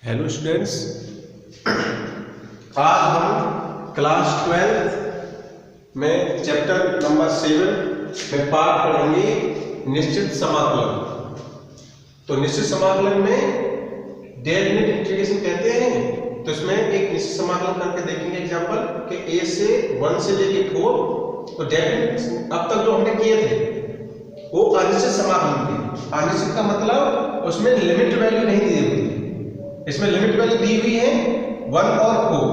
Hello students, आज हम class 12 में चैप्टर नंबर 7 में पाठ पढ़ेंगे निश्चित समाकलन। तो निश्चित समाकलन में डेफिनेट इंटीग्रेशन कहते हैं। तो इसमें एक निश्चित समाकलन करके देखेंगे एग्जांपल कि a से 1 से लेके 4। तो डेफिनेट अब तक जो हमने किए थे वो अनिश्चित समाकलन थे। अनिश्चित का मतलब उसमें लिमिट वैल्यू नहीं दी हुई है। इसमें लिमिट वैल्यू दी हुई है 1 और 4।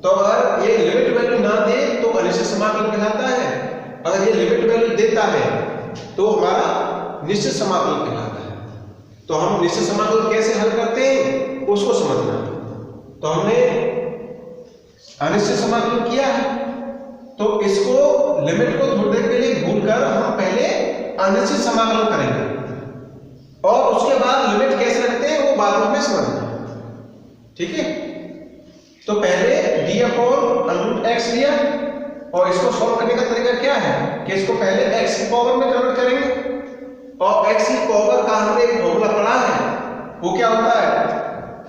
तो अगर ये लिमिट वैल्यू ना दे तो अनिश्चित समाकलन कहलाता है। अगर ये लिमिट वैल्यू देता है तो हमारा निश्चित समाकलन कहलाता है। तो हम निश्चित समाकलन कैसे हल करते हैं उसको समझना है। तो हमने अनिश्चित समाकलन किया है, तो इसको लिमिट को थोड़ी देर के लिए भूलकर हम पहले अनिश्चित समाकलन करेंगे और उसके बाद लिमिट कैसे रखते हैं वो बाद में समझना। ठीक है, तो पहले d/√x लिया और इसको सॉल्व करने का तरीका क्या है कि इसको पहले x की पावर में कन्वर्ट करेंगे और x की पावर का हमने एक फॉर्मूला पढ़ा है। वो क्या होता है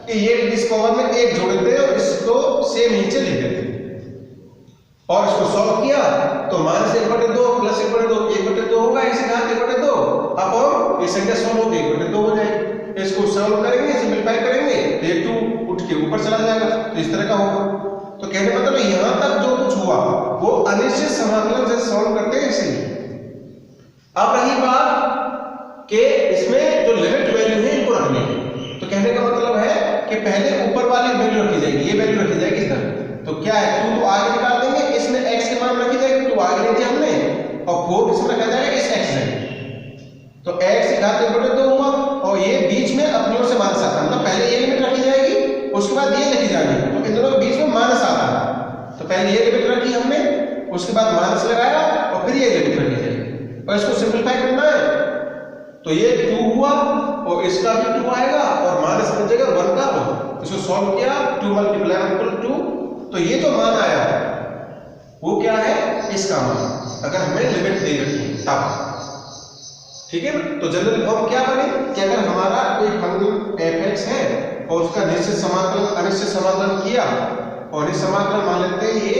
कि ये इस पावर में 1 जोड़ देते हैं और इसको सेम नीचे लिख देते हैं और इसको सॉल्व किया तो -1/2 + 1/2 1/2 होगा, इसे घात 1/2 अपॉन ये संख्या सॉल्व होगी 1/2 हो जाएगी। इसको सॉल्व करेंगे, सिंपलीफाई करेंगे तो ये 2 उठ के ऊपर चला जाएगा। तो इस तरह का होगा। तो कहने का मतलब यहां तक जो कुछ हुआ वो अनिश्चित समाकलन से सॉल्व करते हैं इसीलिए। अब रही बात कि इसमें जो लिमिट वैल्यू है इनको रखनी है। तो कहने का मतलब है कि पहले ऊपर वाली वैल्यू रखी जाएगी, ये वैल्यू रखी जाएगी इस तरह। तो क्या है 2 तो आगे निकाल देंगे, इसमें x के मान रखी जाएगी, 2 आगे ले दिया हमने और 4 इसमें रखा जाएगा इस x से। तो x की घात 1/2 हुआ और ये बीच में अपनी ओर से माइनस आता है। मतलब पहले ये लिमिट रखी जाएगी उसके बाद ये लिखी जाएगी। तो इन दोनों के बीच में माइनस आता है। तो पहले ये लिमिट रखी हमने, उसके बाद माइनस लगाया और फिर ये लिमिट रखी जाएगी और इसको सिंपलीफाई करना है। तो ये 2 हुआ और इसका भी 2 आएगा और माइनस की जगह 1 का 1। इसको सॉल्व किया 2 × 2। तो ये जो मान आया वो क्या है इसका मान, अगर हमें लिमिट दे रखी है तब। ठीक है ना। तो जनरल फॉर्म क्या बने कि अगर हमारा कोई फंक्शन f(x) है और उसका निश्चित समाकलन अनिश्चित समाकलन किया और इस समाकलन मान लेते हैं ये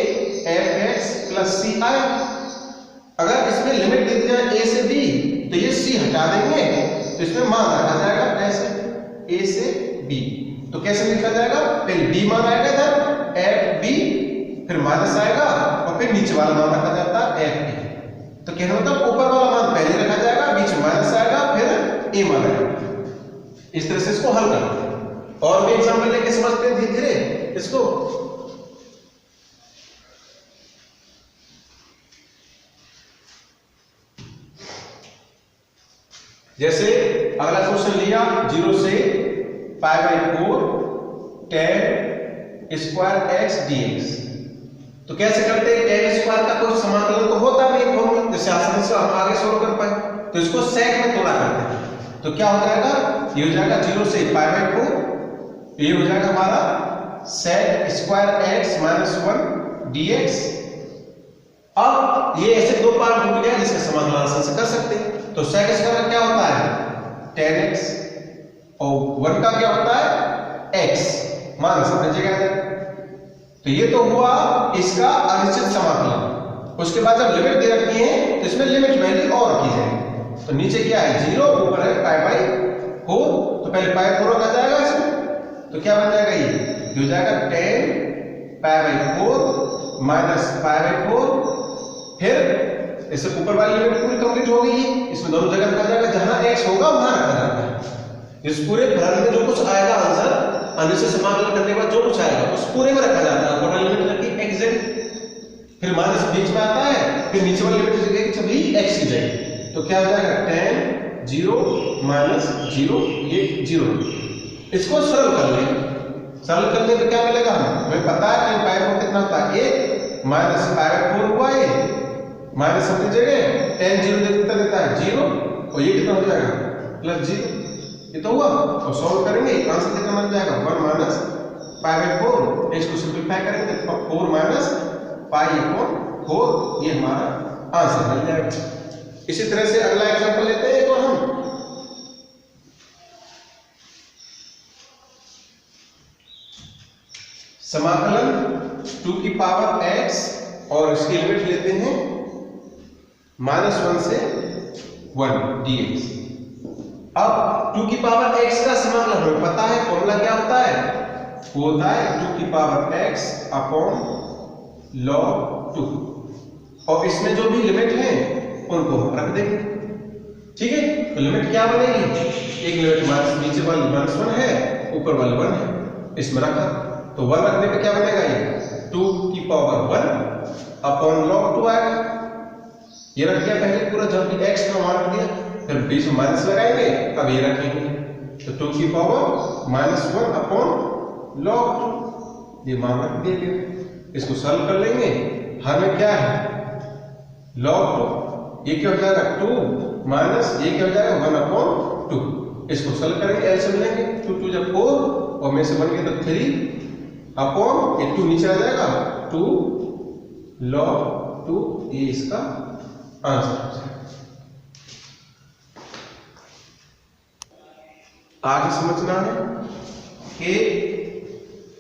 f(x + c) आया। अगर इसमें लिमिट दे दी जाए a से b तो ये c हटा देंगे तो इसमें मान रखा जाएगा ऐसे a से b। तो कैसे लिखा जाएगा, पहले b मान आएगा इधर f(b), फिर माइनस आएगा और फिर नीचे वाला मान रखा जाता है f(a). तो कहने मतलब ऊपर वाला मान पहले रखा जाएगा, बीच में माइनस आएगा, फिर a मान आएगा। इस तरह से इसको हल करते हैं और भी एग्जांपल लेके समझते हैं धीरे धीरे इसको। जैसे अगला क्वेश्चन लिया 0 से π/4 tan² x dx। तो कैसे करते हैं, tan² का कोई समाकलन तो होता नहीं फॉर्मूला, जैसे आसानी से हम आगे सोल्व कर पाए। तो इसको sec में तोड़ा करते हैं। तो क्या हो जाएगा, ये हो जाएगा 0 से π/4, ये हो जाएगा हमारा sec² x - 1 dx। अब ये ऐसे दो पार्ट जुड़ गया जिसका समाकलन आसानी से कर सकते हैं। तो sec² का क्या होता है tan x और 1 का क्या होता है x, मान समझ जाएगा। तो ये तो हुआ इसका अनिश्चित समाकलन। उसके बाद जब लिमिट दे रखी है तो इसमें लिमिट वैल्यू और रखी जाएगी। तो नीचे क्या है 0, ऊपर है π/4। तो पहले π/4 रखा जाएगा इसमें। तो क्या बन जाएगा, ये हो जाएगा tan π/4 - π/4। फिर इससे ऊपर वाली लिमिट पूरी कंप्लीट हो गई। इसमें दोनों जगह रखा जाएगा, जहां x होगा वहां रखा जाता है। इस पूरे फलन में जो कुछ आएगा आंसर अनिश्चित समाकलन करने के बाद जो कुछ आएगा उस पूरे में रखा जाता है। टोटल लिमिट रखी x, फिर माइनस बीच में आता है, फिर नीचे वाली लिमिट जगह सभी x की जाएगी। तो क्या हो जाएगा tan 0 - 0, ये 0। इसको सरल कर लें। सरल करने पे क्या मिलेगा, हमें पता है कि π/4 कितना होता है 1 माइनस π/4 हुआ ये माइनस अपनी जगह tan 0 कितना देता है 0 और ये कितना हो जाएगा +0। ये तो हुआ और सॉल्व करेंगे आंसर कितना बन जाएगा 1 - π/4। इसको सिंपलीफाई करेंगे तो 4 - π/4 ये हमारा आंसर बन जाएगा। इसी तरह से अगला एग्जांपल लेते हैं एक और हम। समाकलन 2 की पावर x और इसकी लिमिट लेते हैं -1 से 1 dx। अब 2 की पावर x का समाकलन हमें पता है, फॉर्मूला क्या होता है, वो होता है 2 की पावर x अपॉन log 2। और इसमें जो भी लिमिट है उनको हम रख देंगे, ठीक है। तो लिमिट क्या बनेगी, एक लिमिट नीचे वाली -1 है, ऊपर वाली 1 है, इसमें रखा तो 1 रखने पे क्या बनेगा, ये 2 की पावर 1 अपॉन log 2 आएगा। ये रख दिया पहले पूरा, जब भी x का मान रख दिया, फिर बीच में माइनस लगाएंगे, अब ये रखेंगे तो 2 की पावर -1 अपॉन log 2, ये मान रख दिया गया। इसको सॉल्व कर लेंगे, हर में क्या है log 2, ये क्या हो जाएगा 2 माइनस ये क्या हो जाएगा 1 अपॉन 2। इसको सॉल्व करेंगे, एलसीएम लेंगे, 2 2 जब 4 और में से बन गया तो 3 अपॉन ये 2 नीचे आ जाएगा 2 log 2, ये इसका आंसर है। आगे समझना है कि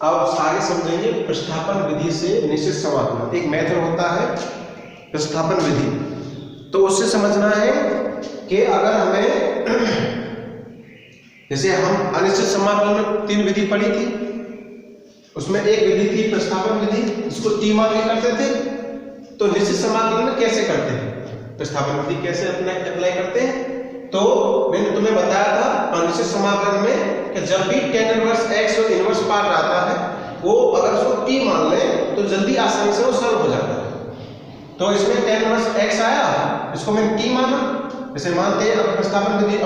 अब आगे समझेंगे प्रतिस्थापन विधि से निश्चित समाकलन। एक मेथड होता है प्रतिस्थापन विधि, तो उससे समझना है कि अगर हमें जैसे हम अनिश्चित समाकलन में 3 विधि पढ़ी थी, उसमें एक विधि थी प्रतिस्थापन विधि, इसको टी मान के करते थे। तो निश्चित समाकलन में कैसे करते हैं, प्रतिस्थापन विधि कैसे अप्लाई करते हैं, तो मैंने तुम्हें बताया था अनिश्चित समाकलन में कि जब भी tan इनवर्स x और इनवर्स पार्ट आता है, वो अगर उसको t मान लें तो जल्दी आसानी से वो सॉल्व हो जाता है। तो इसमें tan इनवर्स x आया, इसको मैंने t माना, जैसे मानते हैं अब प्रतिस्थापन विधि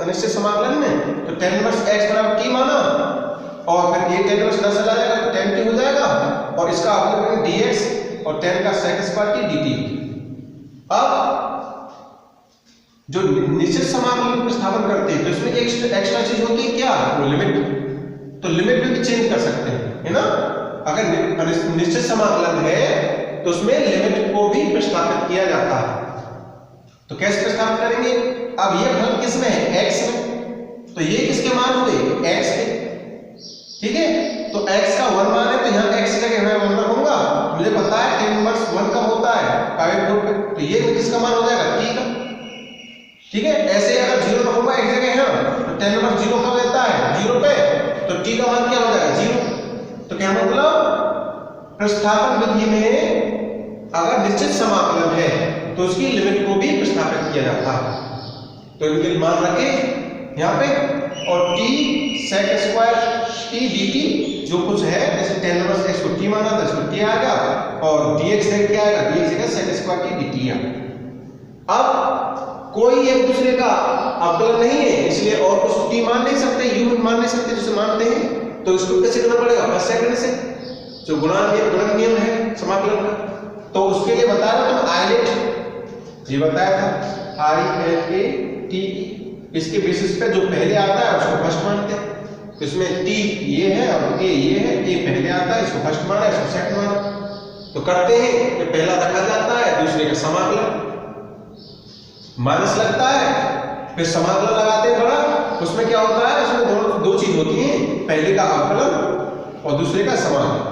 अनिश्चित समाकलन में, तो tan इनवर्स x बराबर t माना, और फिर ये tan इनवर्स 10 चला जाएगा तो tan t हो जाएगा, और इसका अवकलन dx और tan का sec स्क्वायर t dt। अब जो निश्चित समाकलन प्रतिस्थापन करते हैं तो इसमें एक एक्स्ट्रा चीज होती है, क्या, वो लिमिट। तो लिमिट भी चेंज कर सकते हैं, है ना। अगर निश्चित समाकलन है तो उसमें लिमिट को भी प्रतिस्थापित किया जाता है। तो कैसे प्रतिस्थापित करेंगे, अब ये फलन किस में है, x में, तो ये किसके मान हुए, x के, ठीक है। तो x का 1 मान है तो यहाँ x की जगह मैं 1 रखूंगा। मुझे पता है tan इनवर्स 1 कब होता है, पाई पे, तो ये किसका मान हो जाएगा, t का, ठीक है। ऐसे अगर 0 रखूंगा एक जगह यहाँ, तो tan इनवर्स 0 कब रहता है, 0 पे, तो t का मान क्या हो जाएगा, 0। तो क्या मतलब प्रतिस्थापन विधि में अगर निश्चित समाकलन है तो उसकी लिमिट को भी प्रतिस्थापित किया जाता है। तो इनके मान रखे यहाँ पे, और t sec square t dt जो कुछ है, जैसे tan इनवर्स x को t माना था, इसको t आ गया, और dx है क्या आएगा, dx है sec स्क्वायर t dt आ। अब कोई एक दूसरे का अवकलन नहीं है, इसलिए और कुछ t मान नहीं सकते, u मान नहीं सकते जिसे मानते हैं, तो इसको कैसे करना पड़ेगा, फर्स्ट सेकंड से, जो गुणन नियम है समाकलन का। तो उसके लिए बताया था तुम आइलेट, ये बताया था ILATE, इसके बेसिस पे जो पहले आता है उसको फर्स्ट मानते हैं। तो इसमें t ये है और a ये है, a पहले आता है, इसको फर्स्ट माना, इसको सेकंड माना। तो करते हैं कि पहला रखा जाता है, दूसरे का समाकलन, माइनस लगता है, फिर समाकलन लगाते हैं बड़ा, उसमें क्या होता है, उसमें दो चीज होती है, पहले का अवकलन और दूसरे का समाकलन।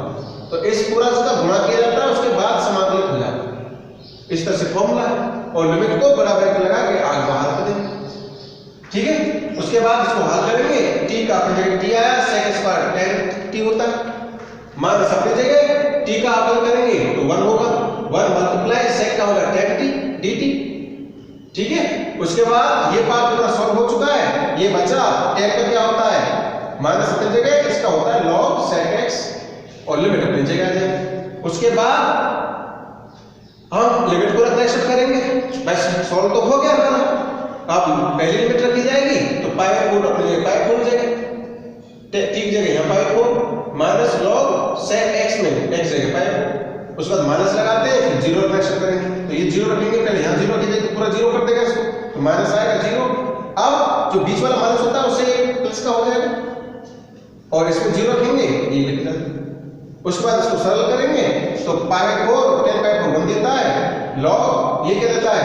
तो इस पूरा इसका गुणा किया जाता है, उसके बाद समाकलन हो जाता है। इस तरह से फॉर्मूला है, और लिमिट को बड़ा ब्रैकेट लगा के आगे बाहर कर देंगे, ठीक है। उसके बाद इसको हल करेंगे, t का अपनी जगह t आया, sec स्क्वायर tan t होता है, माइनस अपनी जगह t का अवकलन करेंगे तो 1 होगा, 1 मल्टीप्लाई sec का होगा tan t dt, ठीक है। उसके बाद ये पार्ट पूरा सॉल्व हो चुका है, ये बचा tan का क्या होता है, माइनस अपनी जगह, इसका होता है log sec x, और लिमिट अपनी जगह आ जाए। उसके बाद हम लिमिट को रखना स्टार्ट करेंगे, बस सॉल्व तो हो गया ना। अब पहली लिमिट रखी जाएगी तो पाई 4 अपनी जगह पाई 4 हो जाएगा, t की जगह यहाँ पाई 4 माइनस log sec x में x जगह पाई, उसके बाद माइनस लगाते हैं, फिर 0 रखना स्टार्ट करेंगे। तो ये 0 रखेंगे, पहले यहाँ 0 रखेंगे तो पूरा 0 कर देगा इसको, तो माइनस आएगा 0। अब जो बीच वाला माइनस होता है उससे प्लस का हो जाएगा, और इसमें 0 रखेंगे, ये लिख देंगे। उसके बाद इसको सरल करेंगे तो पाई 4 tan पाई 4 1 देता है, log ये क्या देता है,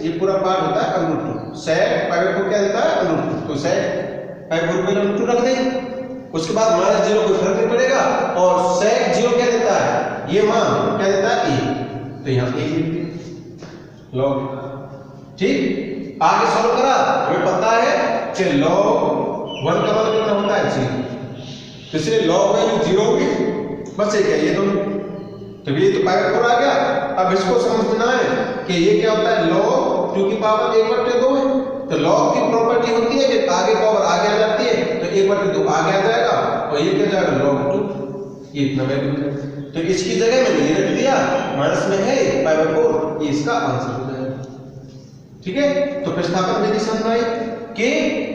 ये पूरा पार्ट होता है √2, sec पाई 4 क्या देता है √2, तो sec पाई 4 पे √2 रख देंगे। उसके बाद माइनस 0 कोई फर्क नहीं पड़ेगा, और sec 0 क्या देता है, ये मान क्या देता है a, तो यहाँ a लिख दिया log। ठीक, आगे सॉल्व करा, हमें पता है कि log 1 का मान कितना होता है 0, तो इसलिए log वैल्यू 0 होगी, बचे क्या ये दोनों, तो ये तो पावर 4 आ गया। अब इसको समझना है कि ये क्या होता है, log 2 की पावर 1/2 है, तो log की प्रॉपर्टी होती है कि आगे पावर आगे आ जाती है, तो 1/2 आगे आ जाएगा, और ये क्या जाएगा log 2, ये इतना वैल्यू है, तो इसकी जगह मैंने ये रख दिया, माइनस में है पावर 4, ये इसका आंसर हो जाएगा। ठीक है, तो प्रतिस्थापन विधि समझ आई कि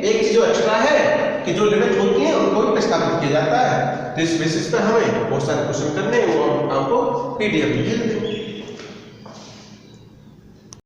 एक चीज जो एक्स्ट्रा है कि जो लिमिट होती है उनको भी प्रतिस्थापित किया जाता है, तो इस बेसिस पर हमें बहुत सारे क्वेश्चन करने हैं, वो आपको पीडीएफ में दे देंगे।